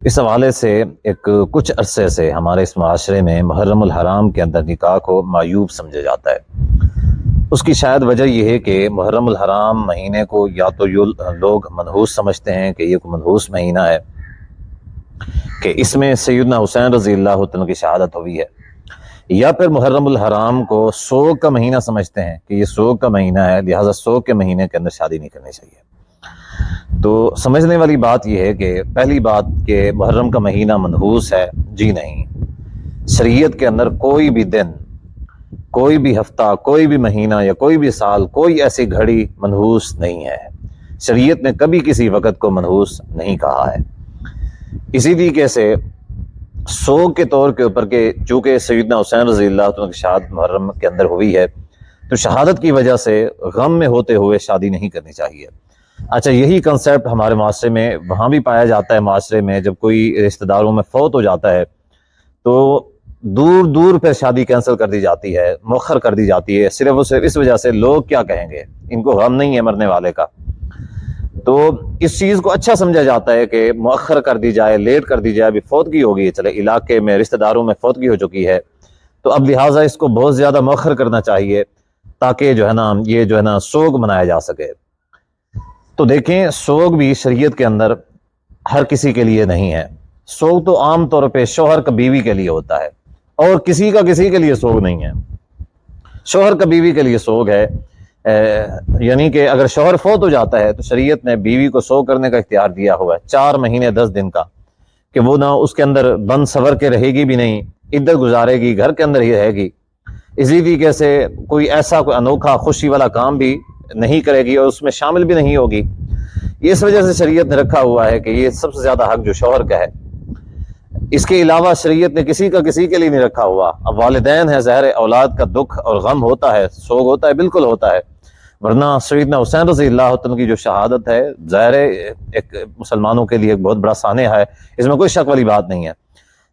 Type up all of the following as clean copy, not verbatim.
اس حوالے سے کچھ عرصے سے ہمارے اس معاشرے میں محرم الحرام کے اندر نکاح کو معیوب سمجھا جاتا ہے۔ اس کی شاید وجہ یہ ہے کہ محرم الحرام مہینے کو یا تو لوگ منحوس سمجھتے ہیں کہ یہ کوئی منحوس مہینہ ہے کہ اس میں سیدنا حسین رضی اللہ عنہ کی شہادت ہوئی ہے، یا پھر محرم الحرام کو سوگ کا مہینہ سمجھتے ہیں کہ یہ سوگ کا مہینہ ہے، لہٰذا سوگ کے مہینے کے اندر شادی نہیں کرنی چاہیے۔ تو سمجھنے والی بات یہ ہے کہ پہلی بات کہ محرم کا مہینہ منحوس ہے، جی نہیں، شریعت کے اندر کوئی بھی دن، کوئی بھی ہفتہ، کوئی بھی مہینہ یا کوئی بھی سال، کوئی ایسی گھڑی منحوس نہیں ہے۔ شریعت نے کبھی کسی وقت کو منحوس نہیں کہا ہے۔ اسی طریقے سے سوگ کے طور کے اوپر کہ چونکہ سیدنا حسین رضی اللہ عنہ کی شہادت محرم کے اندر ہوئی ہے، تو شہادت کی وجہ سے غم میں ہوتے ہوئے شادی نہیں کرنی چاہیے۔ اچھا، یہی کنسیپٹ ہمارے معاشرے میں وہاں بھی پایا جاتا ہے۔ معاشرے میں جب کوئی رشتہ داروں میں فوت ہو جاتا ہے تو دور دور پہ شادی کینسل کر دی جاتی ہے، مؤخر کر دی جاتی ہے، صرف اور صرف اس وجہ سے لوگ کیا کہیں گے، ان کو غم نہیں ہے مرنے والے کا۔ تو اس چیز کو اچھا سمجھا جاتا ہے کہ مؤخر کر دی جائے، لیٹ کر دی جائے، ابھی فوتگی ہو گئی، چلے علاقے میں رشتہ داروں میں فوتگی ہو چکی ہے تو اب لہٰذا اس کو بہت زیادہ مؤخر کرنا چاہیے تاکہ یہ سوگ منایا جا سکے۔ تو دیکھیں، سوگ بھی شریعت کے اندر ہر کسی کے لیے نہیں ہے۔ سوگ تو عام طور پہ شوہر کا بیوی کے لیے ہوتا ہے، اور کسی کے لیے سوگ نہیں ہے۔ شوہر کا بیوی کے لیے سوگ ہے، یعنی کہ اگر شوہر فوت ہو جاتا ہے تو شریعت نے بیوی کو سوگ کرنے کا اختیار دیا ہوا ہے 4 مہینے 10 دن کا، کہ وہ نہ اس کے اندر بند سور کے رہے گی بھی نہیں، عدت گزارے گی، گھر کے اندر ہی رہے گی۔ اسی طریقے سے کوئی انوکھا خوشی والا کام بھی نہیں کرے گی اور اس میں شامل بھی نہیں ہوگی۔ اس وجہ سے شریعت نے رکھا ہوا ہے کہ یہ سب سے زیادہ حق جو شوہر کا ہے۔ اس کے علاوہ شریعت نے کسی کے لیے نہیں رکھا ہوا۔ اب والدین ہے، ظاہر اولاد کا دکھ اور غم ہوتا ہے، سوگ ہوتا ہے، بالکل ہوتا ہے، ورنہ سیدنا حسین رضی اللہ عنہ کی جو شہادت ہے ظاہر ایک مسلمانوں کے لیے ایک بہت بڑا سانحہ ہے، اس میں کوئی شک والی بات نہیں ہے،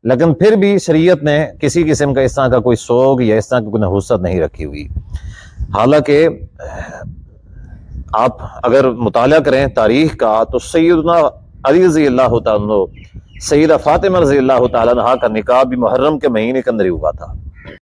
لیکن پھر بھی شریعت نے کسی قسم کا اس طرح کا کوئی سوگ یا اس طرح کی کوئی نحوست نہیں رکھی ہوئی۔ حالانکہ آپ اگر مطالعہ کریں تاریخ کا تو سیدنا علی رضی اللہ تعالیٰ عنہ، سیدہ فاطمہ رضی اللہ تعالیٰ عنہ کا نکاح بھی محرم کے مہینے کے اندر ہی ہوا تھا۔